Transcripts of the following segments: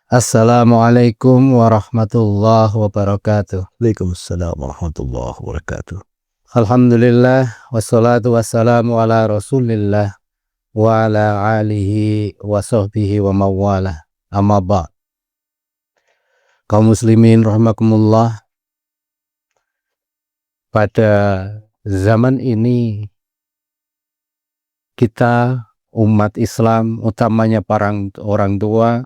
Assalamualaikum warahmatullahi wabarakatuh. Waalaikumsalam warahmatullahi wabarakatuh. Alhamdulillah wassalatu wassalamu ala Rasulillah wa ala alihi wa sahbihi wa mawalah. Amma ba'd. Kaum muslimin rahimakumullah, pada zaman ini kita umat Islam, utamanya para orang tua,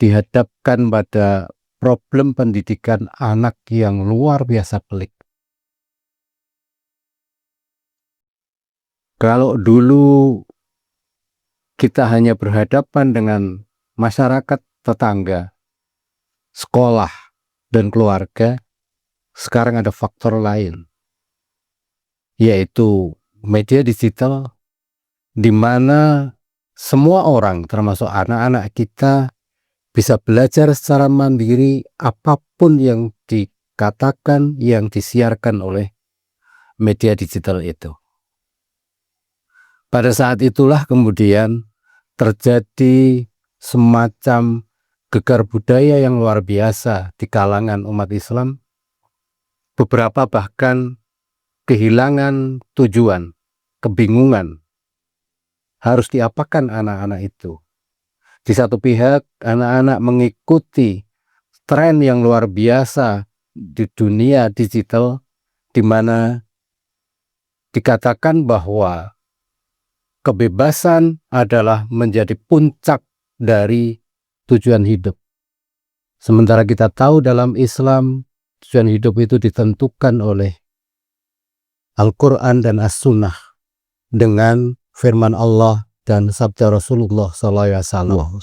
dihadapkan pada problem pendidikan anak yang luar biasa pelik. Kalau dulu kita hanya berhadapan dengan masyarakat tetangga, sekolah, dan keluarga, sekarang ada faktor lain, yaitu media digital, di mana semua orang, termasuk anak-anak kita, bisa belajar secara mandiri apapun yang dikatakan, yang disiarkan oleh media digital itu. Pada saat itulah kemudian terjadi semacam gegar budaya yang luar biasa di kalangan umat Islam. Beberapa bahkan kehilangan tujuan, kebingungan, harus diapakan anak-anak itu. Di satu pihak, anak-anak mengikuti tren yang luar biasa di dunia digital, di mana dikatakan bahwa kebebasan adalah menjadi puncak dari tujuan hidup. Sementara kita tahu dalam Islam, tujuan hidup itu ditentukan oleh Al-Quran dan As-Sunnah dengan firman Allah dan sabda Rasulullah SAW.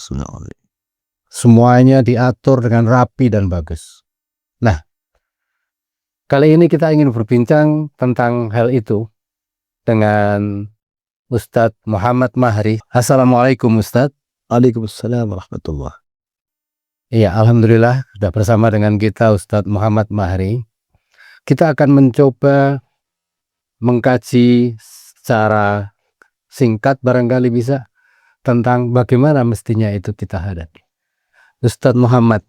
Semuanya diatur dengan rapi dan bagus. Nah, kali ini kita ingin berbincang tentang hal itu dengan Ustadz Muhammad Mahri. Assalamualaikum Ustadz. Waalaikumsalam warahmatullahi. Iya, alhamdulillah sudah bersama dengan kita Ustadz Muhammad Mahri. Kita akan mencoba mengkaji secara singkat barangkali bisa tentang bagaimana mestinya itu kita hadapi. Ustadz Muhammad,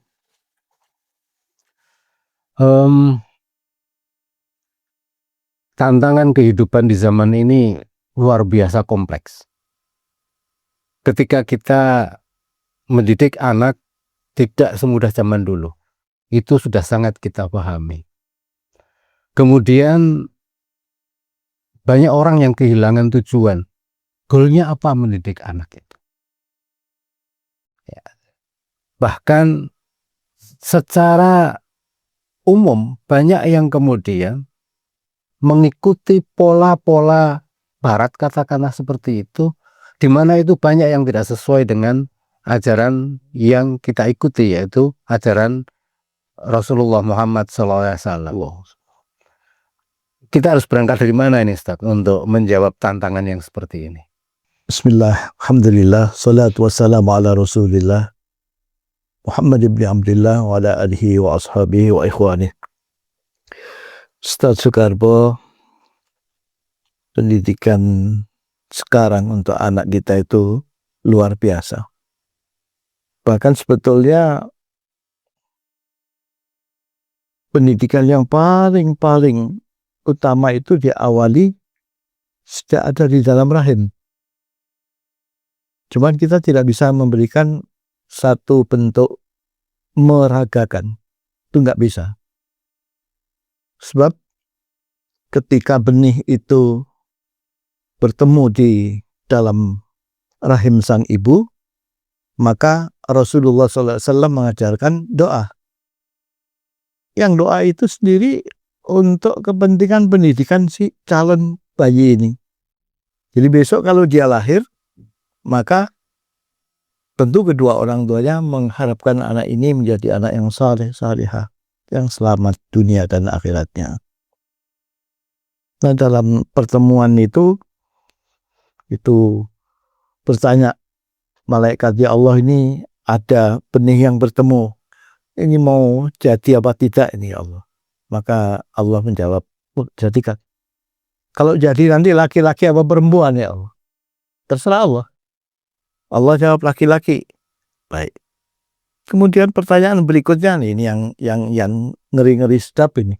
tantangan kehidupan di zaman ini luar biasa kompleks. Ketika kita mendidik anak tidak semudah zaman dulu, itu sudah sangat kita pahami. Kemudian banyak orang yang kehilangan tujuan. Goalnya apa mendidik anak itu? Ya. Bahkan secara umum banyak yang kemudian mengikuti pola-pola barat, katakanlah seperti itu, di mana itu banyak yang tidak sesuai dengan ajaran yang kita ikuti, yaitu ajaran Rasulullah Muhammad SAW. Kita harus berangkat dari mana ini Ustaz untuk menjawab tantangan yang seperti ini? Bismillah, alhamdulillah, salatu wassalamu ala Rasulillah Muhammad ibn Abdullah wa ala alihi wa ashabihi wa ikhwanih. Ustaz Soekarbo, pendidikan sekarang untuk anak kita itu luar biasa. Bahkan sebetulnya pendidikan yang paling utama itu diawali sejak ada di dalam rahim. Cuman kita tidak bisa memberikan satu bentuk meragakan. Itu nggak bisa. Sebab ketika benih itu bertemu di dalam rahim sang ibu, maka Rasulullah SAW mengajarkan doa. Yang doa itu sendiri untuk kepentingan pendidikan si calon bayi ini. Jadi besok kalau dia lahir, maka tentu kedua orang tuanya mengharapkan anak ini menjadi anak yang saleh, salihah, yang selamat dunia dan akhiratnya. Nah, dalam pertemuan itu bertanya malaikat, ya Allah, ini ada benih yang bertemu, ini mau jadi apa tidak ini ya Allah? Maka Allah menjawab, jadikan. Kalau jadi nanti laki-laki apa perempuan ya Allah? Terserah Allah. Allah jawab laki-laki. Baik. Kemudian pertanyaan berikutnya nih, ini yang ngeri-ngeri sedap ini.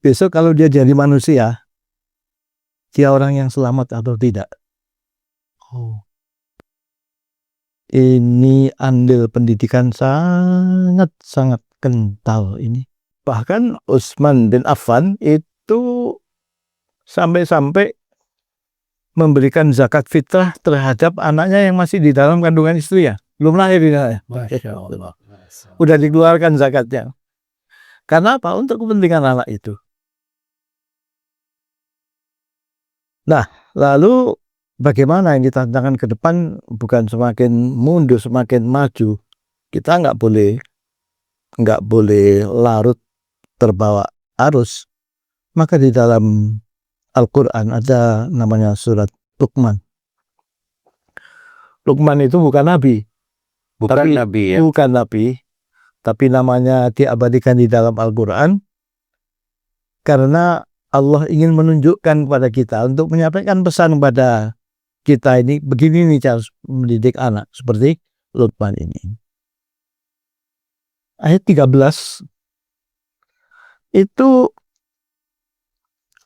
Besok kalau dia jadi manusia, dia orang yang selamat atau tidak? Oh. Ini andil pendidikan sangat kental ini. Bahkan Utsman bin Affan itu sampai-sampai memberikan zakat fitrah terhadap anaknya yang masih di dalam kandungan istri ya. Belum lahir ya. Masya Allah. Udah dikeluarkan zakatnya. Karena apa? Untuk kepentingan anak itu. Nah, lalu bagaimana ini tantangan ke depan? Bukan semakin mundur, semakin maju. Kita nggak boleh larut terbawa arus. Maka di dalam Al-Quran ada namanya surat Luqman. Luqman itu bukan nabi. Bukan nabi ya. Bukan nabi. Tapi namanya diabadikan di dalam Al-Quran. Karena Allah ingin menunjukkan kepada kita untuk menyampaikan pesan kepada kita ini, begini nih cara mendidik anak seperti Luqman ini. Ayat 13 itu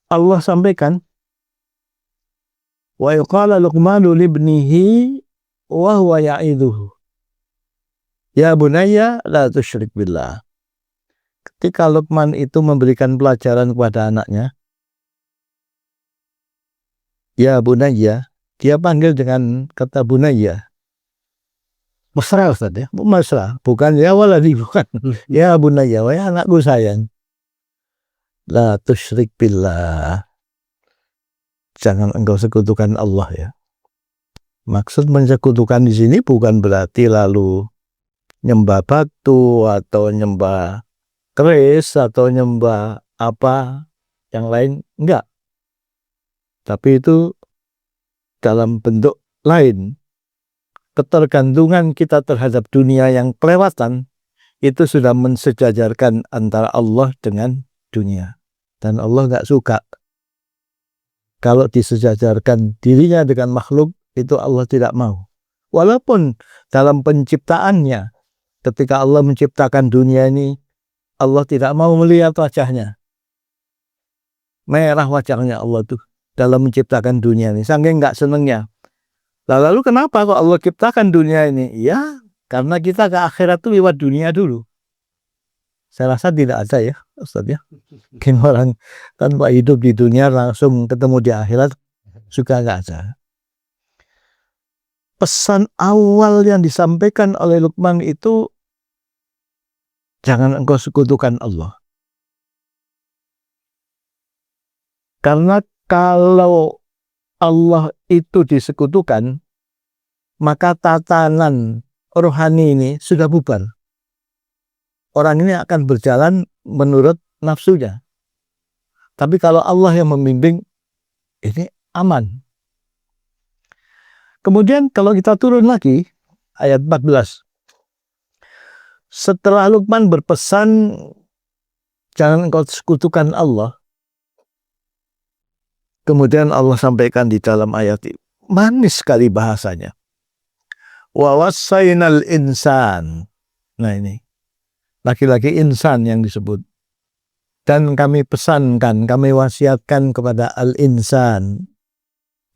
Allah sampaikan, wa yuqala Luqmanu libnihi wa huwa ya'idhuhu ya bunayya la tusyrik billah. Ketika Luqman itu memberikan pelajaran kepada anaknya, ya bunayya, dia panggil dengan kata bunayya. Mesra Ustaz ya. Mesra, bukan ya waladi, bukan. Ya bunayya, wahai anakku sayang. La tusyrik billah. Jangan engkau sekutukan Allah ya. Maksud mensekutukan di sini bukan berarti lalu nyembah batu atau nyembah keris atau nyembah apa yang lain, enggak. Tapi itu dalam bentuk lain. Ketergantungan kita terhadap dunia yang kelewatan itu sudah mensejajarkan antara Allah dengan dunia. Dan Allah enggak suka kalau disejajarkan dirinya dengan makhluk, itu Allah tidak mau. Walaupun dalam penciptaannya, ketika Allah menciptakan dunia ini, Allah tidak mau melihat wajahnya. Merah wajahnya Allah tuh dalam menciptakan dunia ini. Saking nggak senengnya. Lalu kenapa kok Allah ciptakan dunia ini? Ya, karena kita ke akhirat tuh lewat dunia dulu. Saya rasa tidak ada ya, Ustaz ya. Mungkin orang tanpa hidup di dunia langsung ketemu di akhirat, juga nggak ada. Pesan awal yang disampaikan oleh Luqman itu, jangan engkau sekutukan Allah. Karena kalau Allah itu disekutukan, maka tatanan rohani ini sudah bubar. Orang ini akan berjalan menurut nafsunya. Tapi kalau Allah yang membimbing, ini aman. Kemudian kalau kita turun lagi, ayat 14. Setelah Luqman berpesan, jangan engkau sekutukan Allah. Kemudian Allah sampaikan di dalam ayat ini, manis sekali bahasanya. Wa wassaynal insan. Nah ini, laki-laki insan yang disebut. Dan kami pesankan, kami wasiatkan kepada al-insan,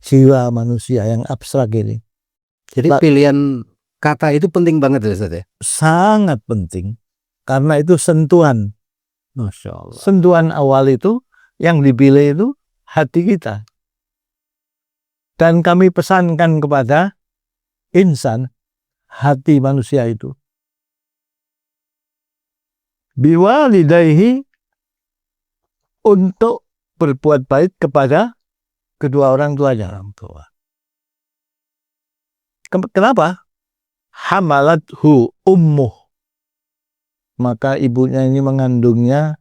jiwa manusia yang abstrak ini. Jadi pilihan kata itu penting banget ya Ustaz ya? Sangat penting. Karena itu sentuhan. Masya Allah. Sentuhan awal itu, yang dipilih itu hati kita. Dan kami pesankan kepada insan, hati manusia itu. Biwalidayhi, untuk berbuat baik kepada kedua orang tuanya. Kenapa? Hamalathu ummuh. Maka ibunya ini mengandungnya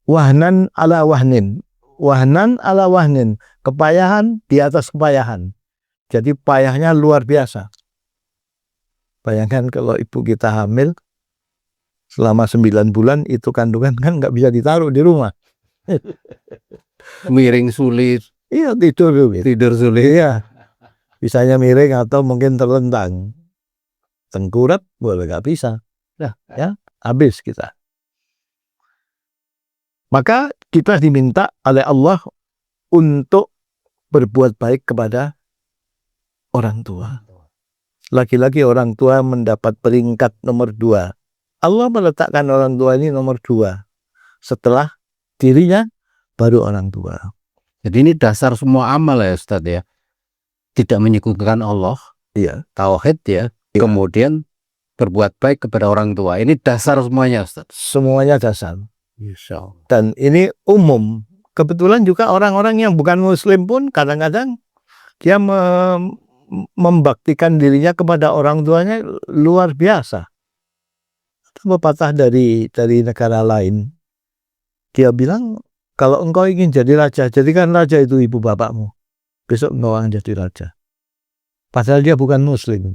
wahnan ala wahnin. Wahnan ala wahnin. Kepayahan di atas kepayahan. Jadi payahnya luar biasa. Bayangkan kalau ibu kita hamil selama 9 bulan, itu kandungan kan nggak bisa ditaruh di rumah. Miring sulit. Iya, tidur sulit. Tidur sulit. Iya. Misalnya miring atau mungkin terlentang. Tengkurap boleh nggak bisa. Nah, ya, habis kita. Maka kita diminta oleh Allah untuk berbuat baik kepada orang tua. Laki-laki orang tua mendapat peringkat nomor 2. Allah meletakkan orang tua ini nomor 2. Setelah dirinya, baru orang tua. Jadi ini dasar semua amal ya Ustadz ya. Tidak menyekutukan Allah, Iya. tauhid ya. Kemudian berbuat baik kepada orang tua. Ini dasar semuanya Ustadz. Semuanya dasar. Insya Allah. Dan ini umum. Kebetulan juga orang-orang yang bukan muslim pun kadang-kadang dia membaktikan dirinya kepada orang tuanya luar biasa. Pepatah dari negara lain. Dia bilang, kalau engkau ingin jadi raja, jadikan raja itu ibu bapakmu. Besok engkau akan jadi raja. Padahal dia bukan muslim.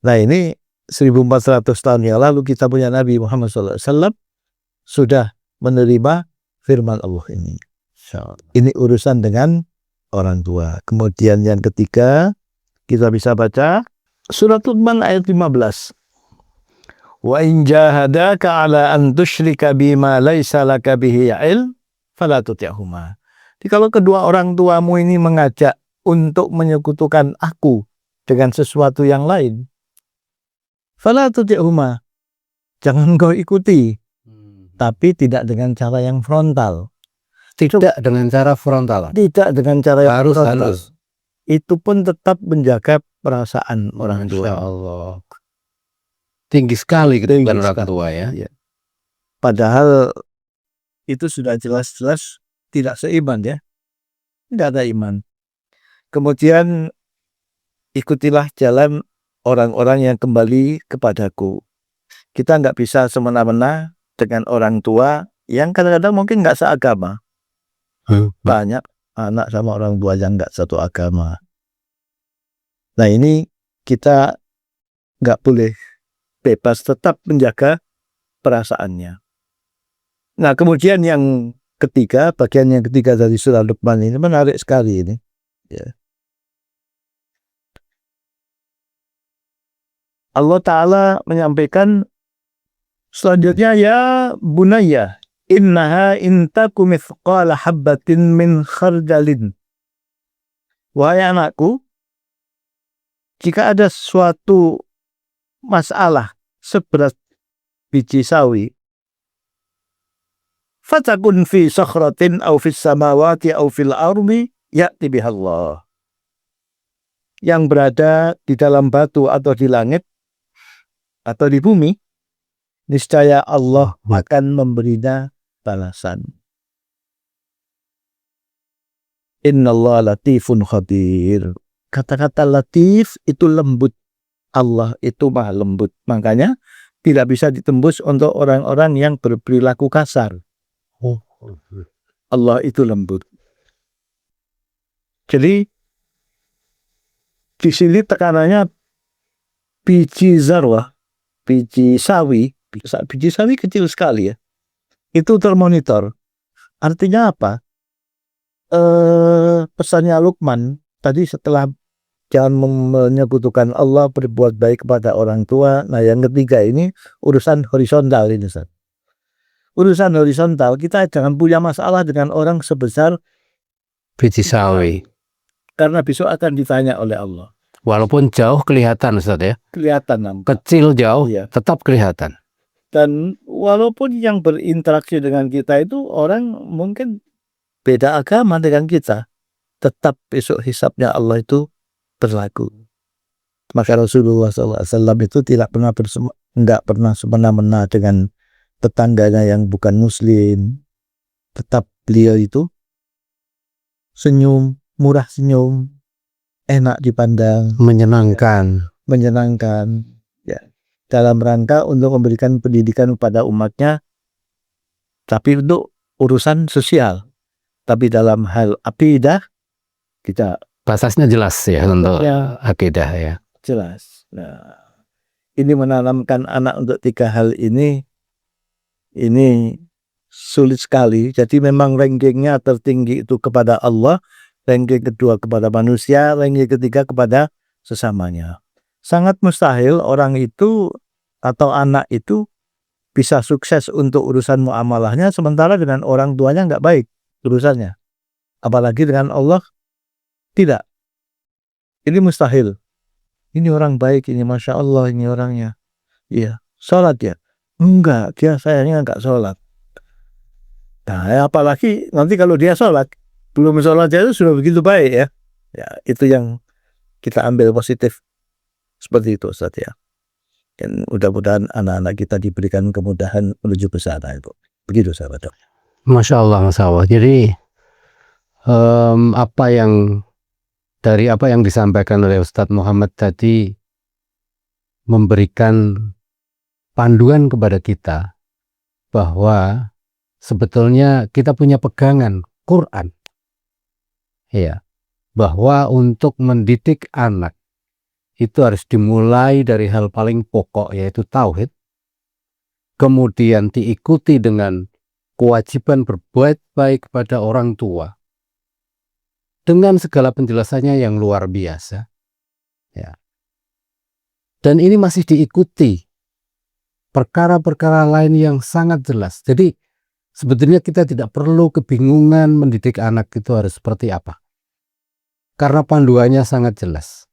Nah ini 1400 tahun yang lalu kita punya Nabi Muhammad SAW sudah menerima firman Allah ini. Ini urusan dengan orang tua. Kemudian yang ketiga, kita bisa baca surat Luqman ayat 15. Wa in jahadaka ala an tusyrika bima laisa laka bihi ilm fala tuti'huma. Jadi kalau kedua orang tuamu ini mengajak untuk menyekutukan aku dengan sesuatu yang lain, fala tuti'huma. Jangan kau ikuti, tapi tidak dengan cara yang frontal. Tidak dengan cara frontal. Tidak dengan cara yang Harus. Itu pun tetap menjaga perasaan orang tua. Insya Allah. Tinggi sekali kedudukan orang tua ya. Ya. Padahal itu sudah jelas-jelas tidak seiman ya. Tidak ada iman. Kemudian ikutilah jalan orang-orang yang kembali kepadaku. Kita nggak bisa semena-mena dengan orang tua yang kadang-kadang mungkin nggak seagama. Banyak anak sama orang tua yang nggak satu agama. Nah ini kita nggak boleh bebas, tetap menjaga perasaannya. Nah kemudian yang ketiga, bagian yang ketiga dari surah Luqman ini menarik sekali ini. Ya. Allah Ta'ala menyampaikan selanjutnya, ya bunayya innaha intaku mithqala habbatin min khardalin. Wahai anakku, jika ada suatu masalah seberat biji sawi, fatakun fi sakhratin aw fis samawati aw fil ardi ya'ti bihallah. Yang berada di dalam batu atau di langit atau di bumi, niscaya Allah akan memberinya balasan. Innallaha latifun khabir. Kata-kata latif itu lembut. Allah itu maha lembut. Makanya tidak bisa ditembus untuk orang-orang yang berperilaku kasar. Allah itu lembut. Jadi di sini tekanannya biji zarwah, biji sawi kecil sekali ya. Itu termonitor. Artinya apa? Pesannya Luqman tadi setelah jangan menyekutukan Allah, berbuat baik kepada orang tua. Nah yang ketiga ini urusan horizontal ini Ustaz. Urusan horizontal, kita jangan punya masalah dengan orang sebesar biji sawi. Karena besok akan ditanya oleh Allah. Walaupun jauh kelihatan Ustaz ya. Kelihatan nampak. Kecil jauh Iya. tetap kelihatan. Dan walaupun yang berinteraksi dengan kita itu orang mungkin beda agama dengan kita, tetap besok hisabnya Allah itu berlaku. Maka Rasulullah SAW itu nggak pernah semena-mena dengan tetangganya yang bukan muslim. Tetap beliau itu senyum, murah senyum, enak dipandang, Menyenangkan. ya, dalam rangka untuk memberikan pendidikan kepada umatnya, tapi untuk urusan sosial. Tapi dalam hal akidah kita Batasnya jelas ya untuk akidah ya. Jelas. Nah, ini menanamkan anak untuk 3 hal ini sulit sekali. Jadi memang rankingnya tertinggi itu kepada Allah, ranking kedua kepada manusia, ranking ketiga kepada sesamanya. Sangat mustahil orang itu atau anak itu bisa sukses untuk urusan muamalahnya sementara dengan orang tuanya nggak baik urusannya. Apalagi dengan Allah tidak. Ini mustahil. Ini orang baik, ini Masya Allah, ini orangnya. Iya, sholat ya? Enggak, dia sayangnya nggak sholat. Nah, apalagi nanti kalau dia sholat, belum sholat itu sudah begitu baik ya. Ya, itu yang kita ambil positif. Seperti itu Ustaz ya. Dan mudah-mudahan anak-anak kita diberikan kemudahan menuju ke sana itu. Begitu sahabat. Masya Allah, Masya Allah. Jadi dari apa yang disampaikan oleh Ustadz Muhammad tadi memberikan panduan kepada kita bahwa sebetulnya kita punya pegangan Quran, ya, bahwa untuk mendidik anak itu harus dimulai dari hal paling pokok yaitu tauhid, kemudian diikuti dengan kewajiban berbuat baik kepada orang tua dengan segala penjelasannya yang luar biasa, ya. Dan ini masih diikuti perkara-perkara lain yang sangat jelas. Jadi sebetulnya kita tidak perlu kebingungan mendidik anak itu harus seperti apa, karena panduannya sangat jelas.